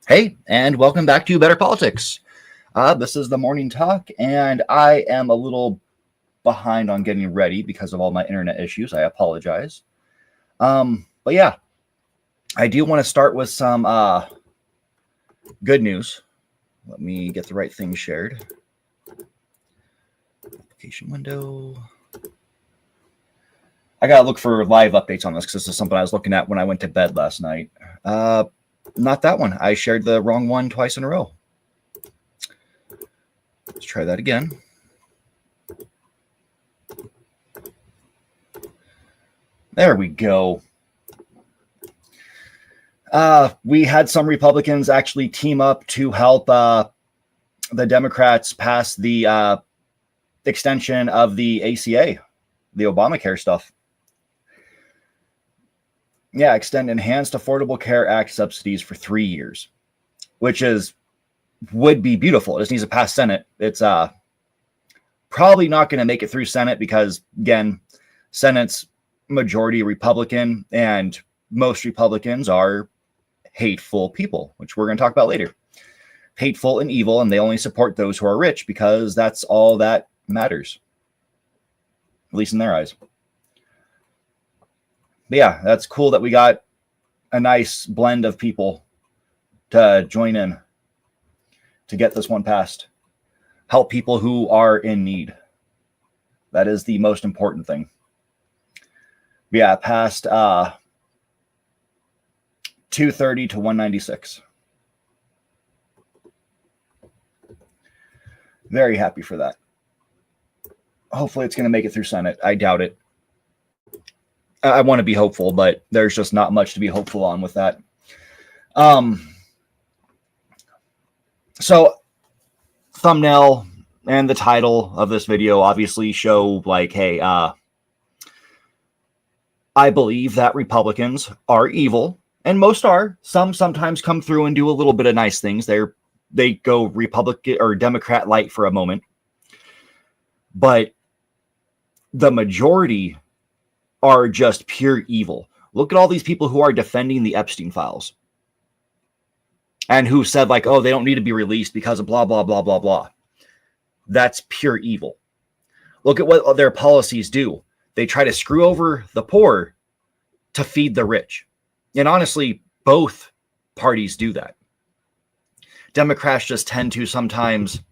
Hey, and welcome back to Better Politics. This is the morning talk, and I am a little behind on getting ready because of all my internet issues. I apologize. But yeah, I do want to start with some good news. Let me get the right thing shared. Application window. I gotta look for live updates on this because this is something I was looking at when I went to bed last night. Not that one. I shared the wrong one twice in a row. Let's try that again. There we go. We had some Republicans actually team up to help the Democrats pass the extension of the ACA, the Obamacare stuff. Yeah, extend Enhanced Affordable Care Act subsidies for 3 years, which would be beautiful. It just needs to pass Senate. It's probably not going to make it through Senate because, again, Senate's majority Republican, and most Republicans are hateful people, which we're going to talk about later. Hateful and evil, and they only support those who are rich because that's all that matters, at least in their eyes. But yeah, that's cool that we got a nice blend of people to join in to get this one passed. Help people who are in need. That is the most important thing. But yeah, passed 230 to 196. Very happy for that. Hopefully it's going to make it through Senate. I doubt it. I want to be hopeful, but there's just not much to be hopeful on with that. So thumbnail and the title of this video obviously show like, hey, I believe that Republicans are evil, and most are. Some sometimes come through and do a little bit of nice things. They go Republican or Democrat light for a moment. But the majority are just pure evil. Look at all these people who are defending the Epstein files and who said like, oh, they don't need to be released because of blah, blah, blah, blah, blah. That's pure evil. Look at what their policies do. They try to screw over the poor to feed the rich. And honestly, both parties do that. Democrats just tend to sometimes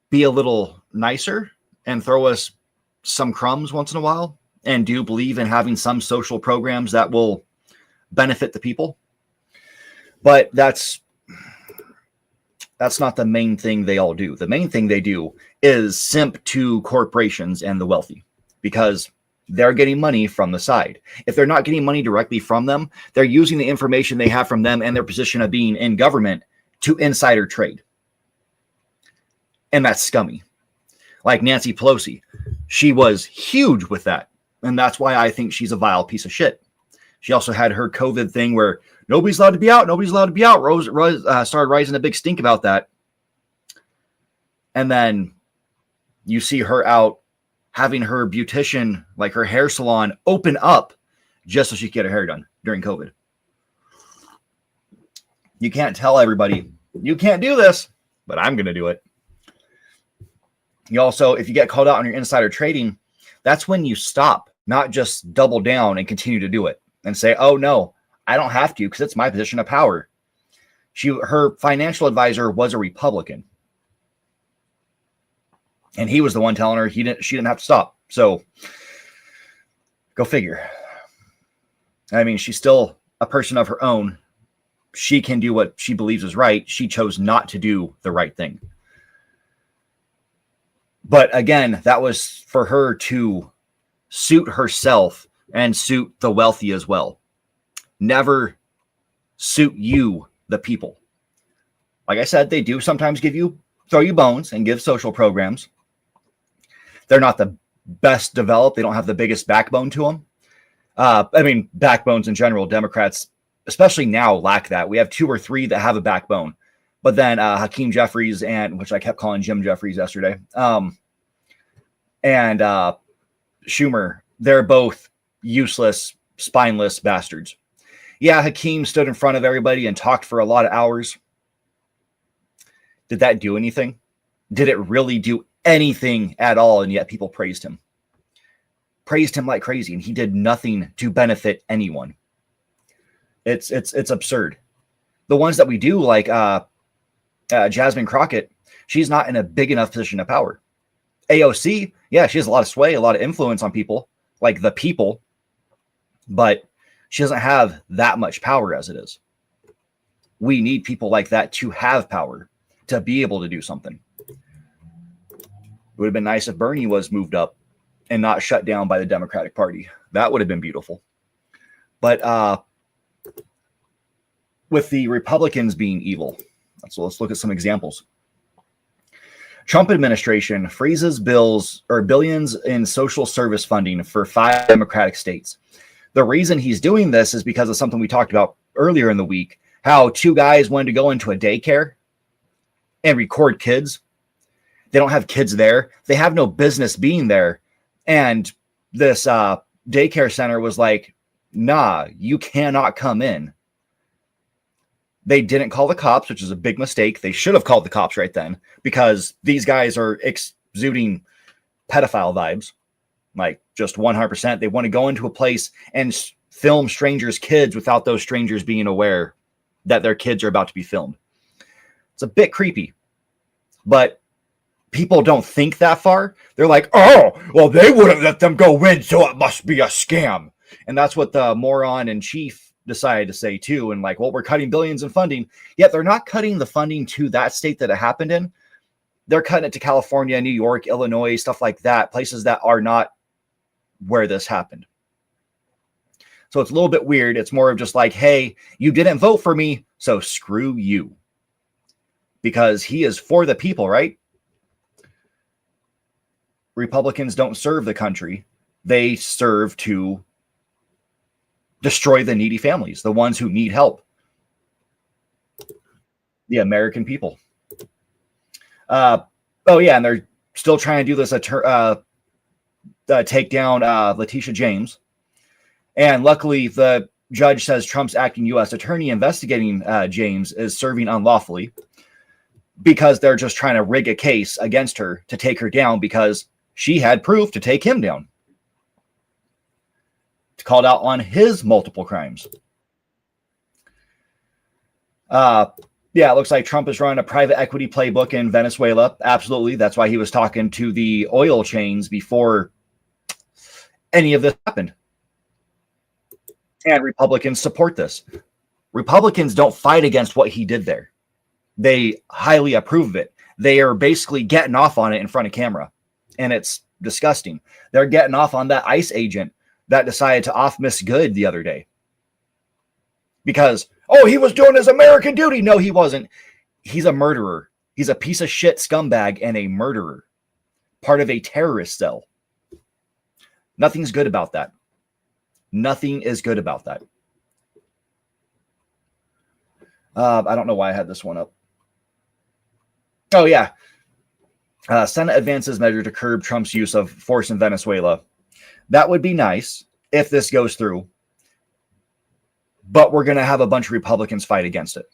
be a little nicer and throw us some crumbs once in a while, and do believe in having some social programs that will benefit the people. But that's not the main thing they all do. The main thing they do is simp to corporations and the wealthy because they're getting money from the side. If they're not getting money directly from them, they're using the information they have from them and their position of being in government to insider trade. And that's scummy. Like Nancy Pelosi, she was huge with that. And that's why I think she's a vile piece of shit. She also had her COVID thing where nobody's allowed to be out. Nobody's allowed to be out. Rose started rising a big stink about that. And then you see her out having her beautician, like her hair salon, open up just so she could get her hair done during COVID. You can't tell everybody, you can't do this, but I'm going to do it. You also, if you get called out on your insider trading, that's when you stop, not just double down and continue to do it and say, oh, no, I don't have to because it's my position of power. Her financial advisor was a Republican. And he was the one telling her she didn't have to stop. So go figure. I mean, she's still a person of her own. She can do what she believes is right. She chose not to do the right thing. But again, that was for her to suit herself and suit the wealthy as well. Never suit you, the people. Like I said, they do sometimes throw you bones and give social programs. They're not the best developed. They don't have the biggest backbone to them. I mean, backbones in general, Democrats, especially now, lack that. We have 2 or 3 that have a backbone. But then Hakeem Jeffries, which I kept calling Jim Jeffries yesterday, and Schumer, they're both useless, spineless bastards. Yeah, Hakeem stood in front of everybody and talked for a lot of hours. Did that do anything? Did it really do anything at all? And yet people praised him like crazy, and he did nothing to benefit anyone. It's absurd. The ones that we do, like Jasmine Crockett, she's not in a big enough position of power. AOC, yeah, she has a lot of sway, a lot of influence on people, like the people, but she doesn't have that much power as it is. We need people like that to have power, to be able to do something. It would have been nice if Bernie was moved up and not shut down by the Democratic Party. That would have been beautiful. But with the Republicans being evil, so let's look at some examples. Trump administration freezes billions in social service funding for 5 Democratic states. The reason he's doing this is because of something we talked about earlier in the week, how 2 guys wanted to go into a daycare and record kids. They don't have kids there. They have no business being there. And this daycare center was like, nah, you cannot come in. They didn't call the cops, which is a big mistake. They should have called the cops right then, because these guys are exuding pedophile vibes, like just 100%. They want to go into a place and film strangers' kids without those strangers being aware that their kids are about to be filmed. It's a bit creepy, but people don't think that far. They're like, oh, well, they wouldn't let them go in, so it must be a scam. And that's what the moron in chief decided to say too. And like, well, we're cutting billions in funding. Yet they're not cutting the funding to that state that it happened in. They're cutting it to California, New York, Illinois, stuff like that, places that are not where this happened. So it's a little bit weird. It's more of just like, hey, you didn't vote for me, so screw you. Because he is for the people, right? Republicans don't serve the country. They serve to destroy the needy families, the ones who need help. The American people. Oh, yeah, and they're still trying to do this take down Letitia James. And luckily, the judge says Trump's acting U.S. attorney investigating James is serving unlawfully, because they're just trying to rig a case against her to take her down because she had proof to take him down. Called out on his multiple crimes. Yeah, it looks like Trump is running a private equity playbook in Venezuela. Absolutely. That's why he was talking to the oil chains before any of this happened. And Republicans support this. Republicans don't fight against what he did there. They highly approve of it. They are basically getting off on it in front of camera. And it's disgusting. They're getting off on that ICE agent that decided to off Miss Good the other day. Because, oh, he was doing his American duty. No, he wasn't. He's a murderer. He's a piece of shit scumbag and a murderer. Part of a terrorist cell. Nothing's good about that. Nothing is good about that. I don't know why I had this one up. Oh, yeah. Senate advances measure to curb Trump's use of force in Venezuela. That would be nice if this goes through. But we're going to have a bunch of Republicans fight against it.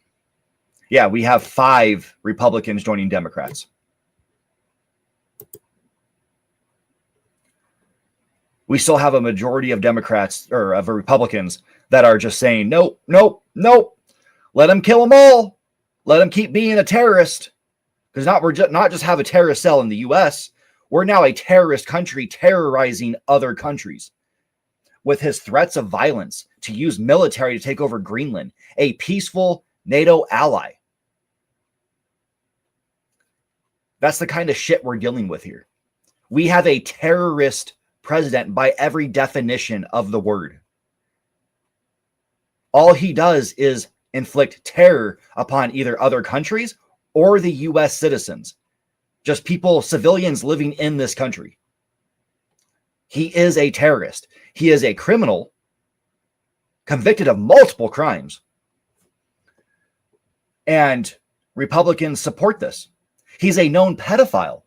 Yeah, we have 5 Republicans joining Democrats. We still have a majority of Democrats or of Republicans that are just saying, nope, nope, nope. Let them kill them all. Let them keep being a terrorist. Because we're not just have a terrorist cell in the U.S., we're now a terrorist country terrorizing other countries with his threats of violence to use military to take over Greenland, a peaceful NATO ally. That's the kind of shit we're dealing with here. We have a terrorist president by every definition of the word. All he does is inflict terror upon either other countries or the U.S. citizens. Just people, civilians living in this country. He is a terrorist. He is a criminal convicted of multiple crimes. And Republicans support this. He's a known pedophile.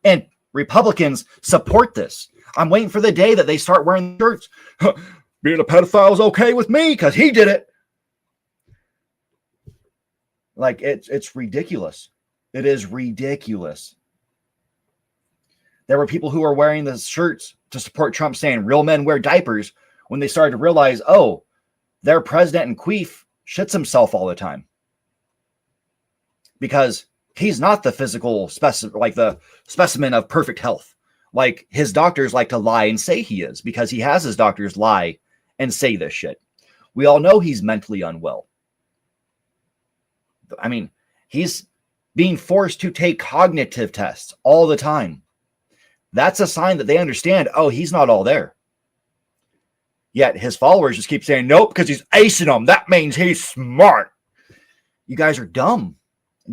And Republicans support this. I'm waiting for the day that they start wearing shirts. being a pedophile is okay with me because he did it. Like, it's ridiculous. It is ridiculous. There were people who were wearing the shirts to support Trump saying real men wear diapers when they started to realize, oh, their president and queef shits himself all the time. Because he's not the physical specimen, like the specimen of perfect health. Like, his doctors like to lie and say he is, because he has his doctors lie and say this shit. We all know he's mentally unwell. I mean, he's being forced to take cognitive tests all the time. That's a sign that they understand, oh, he's not all there. Yet his followers just keep saying, nope, because he's acing them. That means he's smart. You guys are dumb.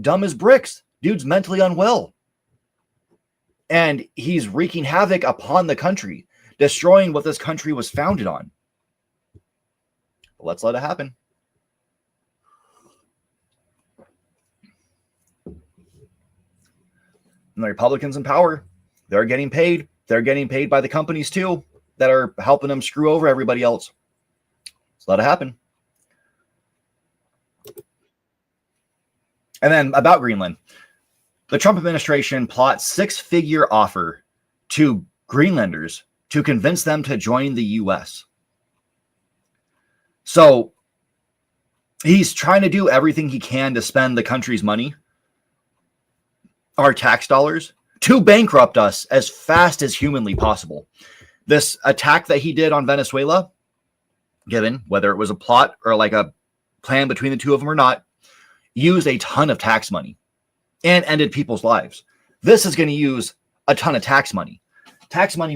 Dumb as bricks. Dude's mentally unwell. And he's wreaking havoc upon the country, destroying what this country was founded on. Let's let it happen. And the Republicans in power, they're getting paid. They're getting paid by the companies too that are helping them screw over everybody else. Let's let it happen. And then about Greenland, the Trump administration plots six-figure offer to Greenlanders to convince them to join the U.S. So he's trying to do everything he can to spend the country's money, our tax dollars, to bankrupt us as fast as humanly possible. This attack that he did on Venezuela, given whether it was a plot or like a plan between the two of them or not, used a ton of tax money and ended people's lives. This is going to use a ton of tax money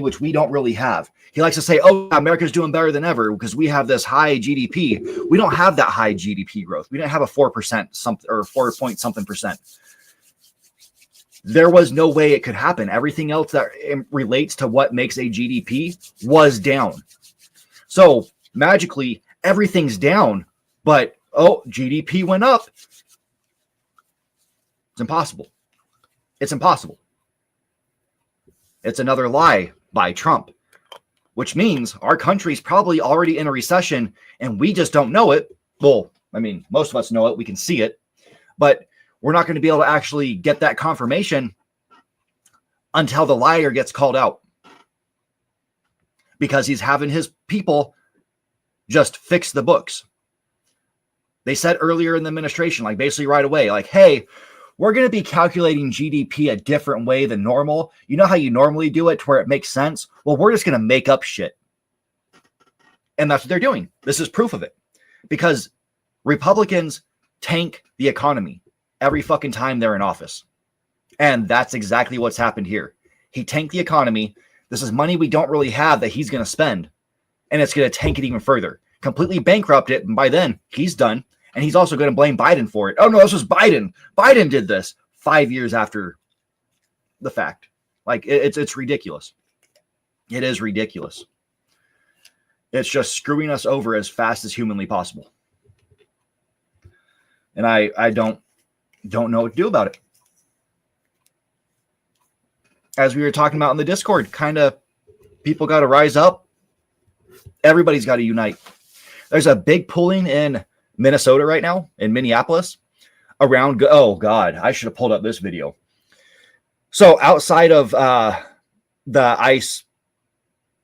which we don't really have. He likes to say, oh, America's doing better than ever because we have this high GDP. We don't have that high GDP growth. We didn't have a 4% something or 4 point something percent. There was no way it could happen. Everything else that relates to what makes a GDP was down. So magically, everything's down, but oh, GDP went up. It's impossible. It's impossible. It's another lie by Trump, which means our country's probably already in a recession and we just don't know it. Well, I mean, most of us know it. We can see it, but we're not going to be able to actually get that confirmation until the liar gets called out, because he's having his people just fix the books. They said earlier in the administration, like basically right away, like, hey, we're going to be calculating GDP a different way than normal. You know how you normally do it to where it makes sense? Well, we're just going to make up shit. And that's what they're doing. This is proof of it, because Republicans tank the economy every fucking time they're in office. And that's exactly what's happened here. He tanked the economy. This is money we don't really have that he's going to spend. And it's going to tank it even further. Completely bankrupt it. And by then, he's done. And he's also going to blame Biden for it. Oh, no, this was Biden. Biden did this 5 years after the fact. Like, it's ridiculous. It is ridiculous. It's just screwing us over as fast as humanly possible. And I don't know what to do about it. As we were talking about in the Discord, kind of people got to rise up. Everybody's got to unite. There's a big pulling in Minnesota right now, in Minneapolis, around, oh God, I should have pulled up this video. So outside of the ICE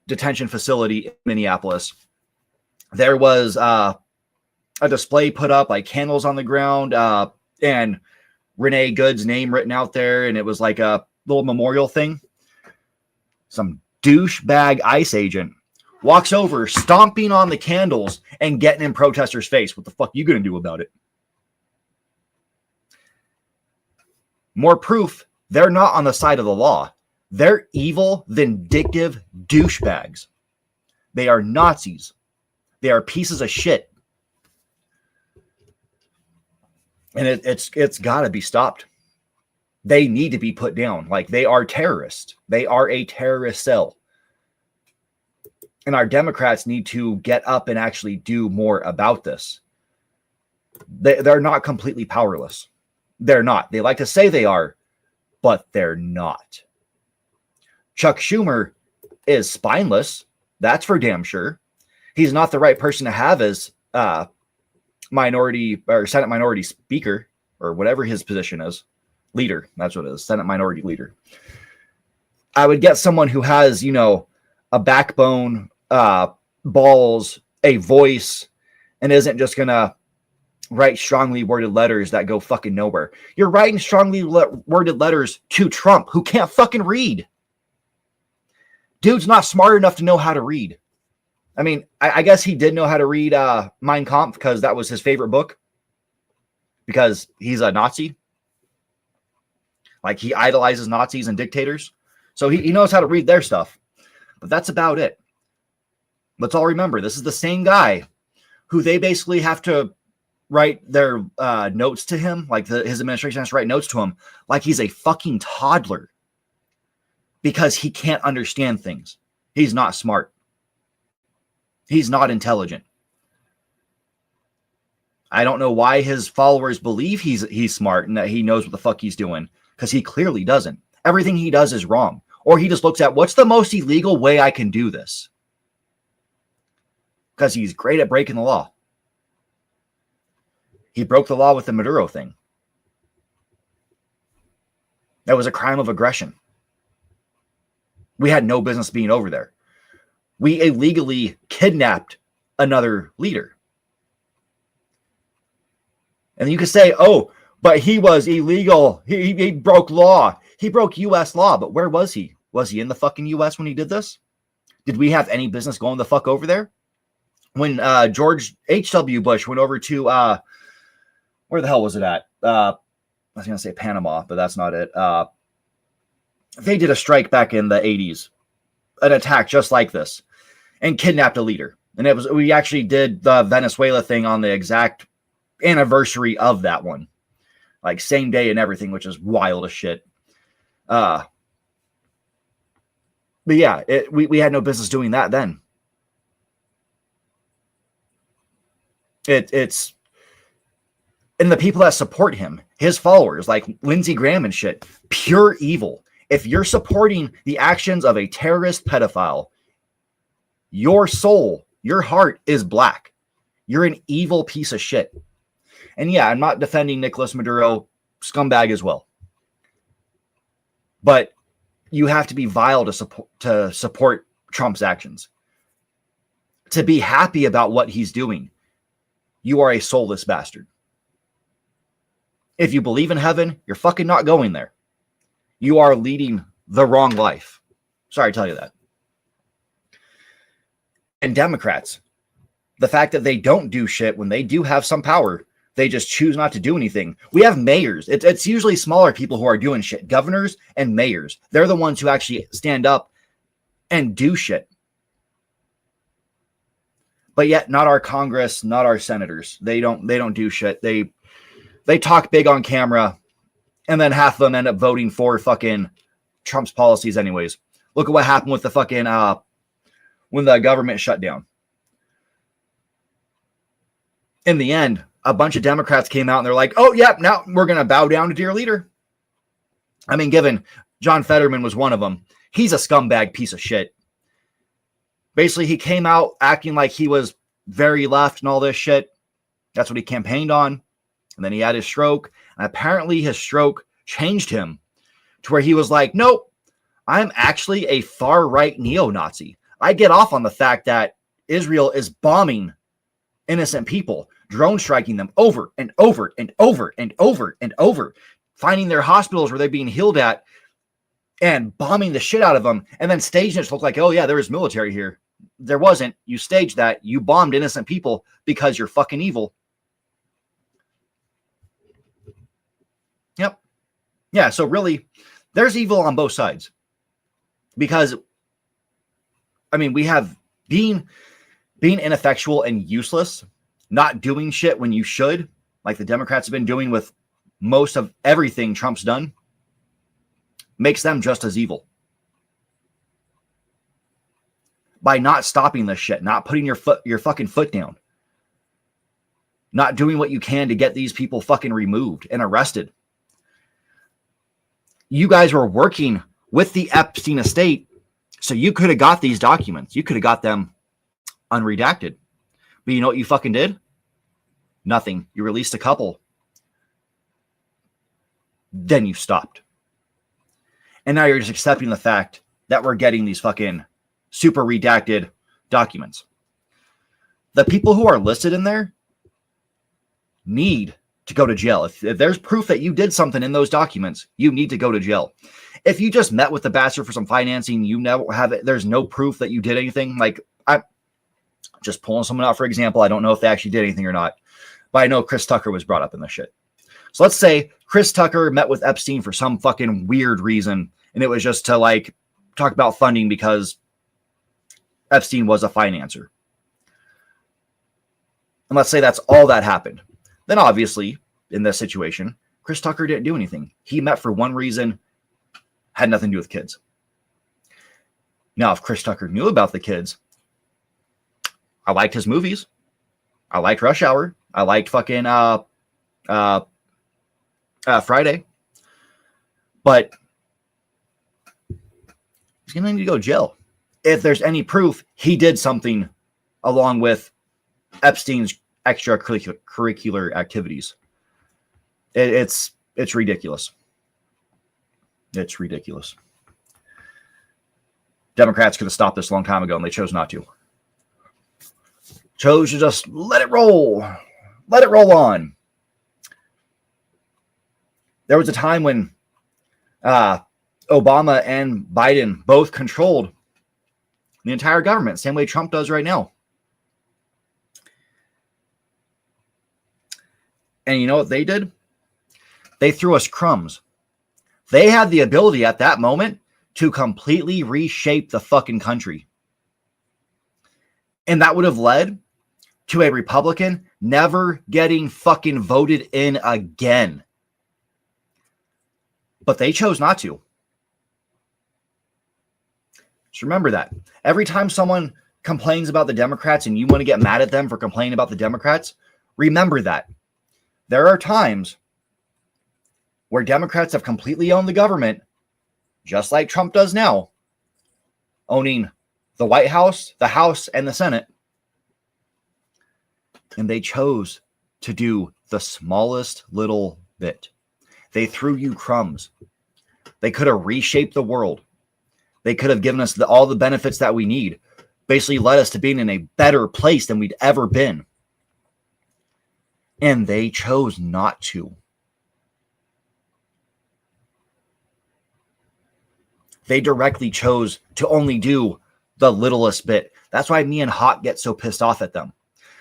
detention facility in Minneapolis, there was a display put up, like candles on the ground, and Renee Good's name written out there, and it was like a little memorial thing. Some douchebag ICE agent walks over, stomping on the candles and getting in protesters' face. What the fuck you gonna do about it? More proof they're not on the side of the law. They're evil, vindictive douchebags. They are Nazis. They are pieces of shit. And it's got to be stopped. They need to be put down. Like, they are terrorists. They are a terrorist cell. And our Democrats need to get up and actually do more about this. They're not completely powerless. They're not. They like to say they are, but they're not. Chuck Schumer is spineless. That's for damn sure. He's not the right person to have as minority or Senate minority speaker or whatever his position is. Leader. That's what it is. Senate minority leader. I would get someone who has, a backbone, balls, a voice, and isn't just going to write strongly worded letters that go fucking nowhere. You're writing strongly worded letters to Trump, who can't fucking read. Dude's not smart enough to know how to read. I mean, I guess he did know how to read Mein Kampf because that was his favorite book. Because he's a Nazi. Like, he idolizes Nazis and dictators. So he knows how to read their stuff. But that's about it. Let's all remember, this is the same guy who they basically have to write their notes to him. Like, his administration has to write notes to him like he's a fucking toddler. Because he can't understand things. He's not smart. He's not intelligent. I don't know why his followers believe he's smart and that he knows what the fuck he's doing, because he clearly doesn't. Everything he does is wrong. Or he just looks at, what's the most illegal way I can do this? Because he's great at breaking the law. He broke the law with the Maduro thing. That was a crime of aggression. We had no business being over there. We illegally kidnapped another leader. And you could say, oh, but he was illegal. He broke law. He broke U.S. law. But where was he? Was he in the fucking U.S. when he did this? Did we have any business going the fuck over there? When George H.W. Bush went over to, where the hell was it at? I was going to say Panama, but that's not it. They did a strike back in the 80s, an attack just like this, and kidnapped a leader. And we actually did the Venezuela thing on the exact anniversary of that one, like same day and everything, which is wild as shit. But yeah, we had no business doing that then. It's and the people that support him, his followers, like Lindsey Graham and shit, pure evil. If you're supporting the actions of a terrorist pedophile, your soul, your heart is black. You're an evil piece of shit. And yeah, I'm not defending Nicolas Maduro, scumbag as well. But you have to be vile to support Trump's actions. To be happy about what he's doing, you are a soulless bastard. If you believe in heaven, you're fucking not going there. You are leading the wrong life. Sorry to tell you that. And Democrats, the fact that they don't do shit when they do have some power, they just choose not to do anything. We have mayors. It's usually smaller people who are doing shit. Governors and mayors. They're the ones who actually stand up and do shit. But yet not our Congress, not our senators. They don't do shit. They talk big on camera, and then half of them end up voting for fucking Trump's policies anyways. Look at what happened with the fucking when the government shut down. In the end, a bunch of Democrats came out and they're like, oh, yeah, now we're going to bow down to dear leader. I mean, given John Fetterman was one of them, he's a scumbag piece of shit. Basically, he came out acting like he was very left and all this shit. That's what he campaigned on. And then he had his stroke. And apparently his stroke changed him to where he was like, nope, I'm actually a far-right neo-Nazi. I get off on the fact that Israel is bombing innocent people, drone striking them over and over and over and over and over, finding their hospitals where they're being healed at and bombing the shit out of them, and then staging it to look like, oh yeah, there was military here. There wasn't. You staged that. You bombed innocent people because you're fucking evil. Yep. Yeah, so really, there's evil on both sides. Because, I mean, we have being ineffectual and useless, not doing shit when you should, like the Democrats have been doing with most of everything Trump's done, makes them just as evil. By not stopping this shit, not putting your fucking foot down, not doing what you can to get these people fucking removed and arrested. You guys were working with the Epstein estate, so you could have got these documents. You could have got them unredacted. But you know what you fucking did? Nothing. You released a couple. Then you stopped. And now you're just accepting the fact that we're getting these fucking super redacted documents. The people who are listed in there need to go to jail. If there's proof that you did something in those documents, you need to go to jail. If you just met with the bastard for some financing, you never have it. There's no proof that you did anything. Like, I'm just pulling someone out, for example. I don't know if they actually did anything or not, but I know Chris Tucker was brought up in this shit. So let's say Chris Tucker met with Epstein for some fucking weird reason, and it was just to like talk about funding because Epstein was a financer. And let's say that's all that happened. Then obviously, in this situation, Chris Tucker didn't do anything. He met for one reason, had nothing to do with kids. Now, if Chris Tucker knew about the kids, I liked his movies. I liked Rush Hour. I liked fucking Friday. But he's going to need to go to jail. If there's any proof he did something along with Epstein's extracurricular activities. It's ridiculous. It's ridiculous. Democrats could have stopped this a long time ago, and they chose not to. Chose to just let it roll. Let it roll on. There was a time when Obama and Biden both controlled the entire government, same way Trump does right now. And you know what they did? They threw us crumbs. They had the ability at that moment to completely reshape the fucking country. And that would have led to a Republican never getting fucking voted in again. But they chose not to. Just remember that. Every time someone complains about the Democrats and you want to get mad at them for complaining about the Democrats, remember that. There are times where Democrats have completely owned the government, just like Trump does now, owning the White House, the House, and the Senate. And they chose to do the smallest little bit. They threw you crumbs. They could have reshaped the world. They could have given us all the benefits that we need, basically led us to being in a better place than we'd ever been. And they chose not to. They directly chose to only do the littlest bit. That's why me and Hawk get so pissed off at them.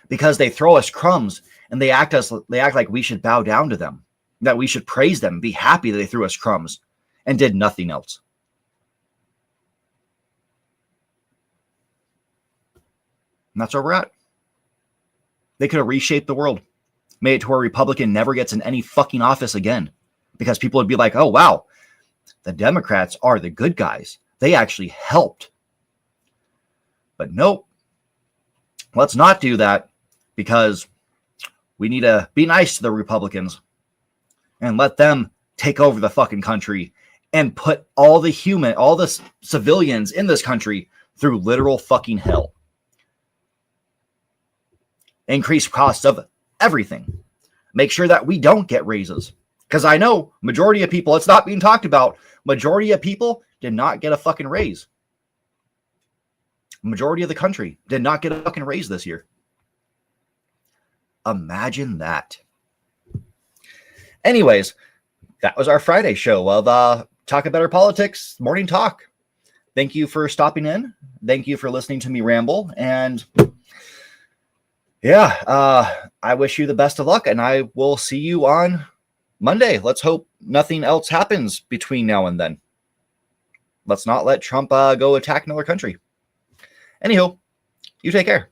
Because they throw us crumbs and they act like we should bow down to them. That we should praise them, be happy that they threw us crumbs and did nothing else. And that's where we're at. They could have reshaped the world. Made it to where a Republican never gets in any fucking office again. Because people would be like, oh, wow, the Democrats are the good guys. They actually helped. But nope. Let's not do that because we need to be nice to the Republicans and let them take over the fucking country and put all the civilians in this country through literal fucking hell. Increase costs of everything. Make sure that we don't get raises. Because I know majority of people, it's not being talked about, majority of people did not get a fucking raise. Majority of the country did not get a fucking raise this year. Imagine that. Anyways, that was our Friday show of Talk Better Politics Morning Talk. Thank you for stopping in. Thank you for listening to me ramble. And yeah, I wish you the best of luck, and I will see you on Monday. Let's hope nothing else happens between now and then. Let's not let Trump go attack another country. Anywho, you take care.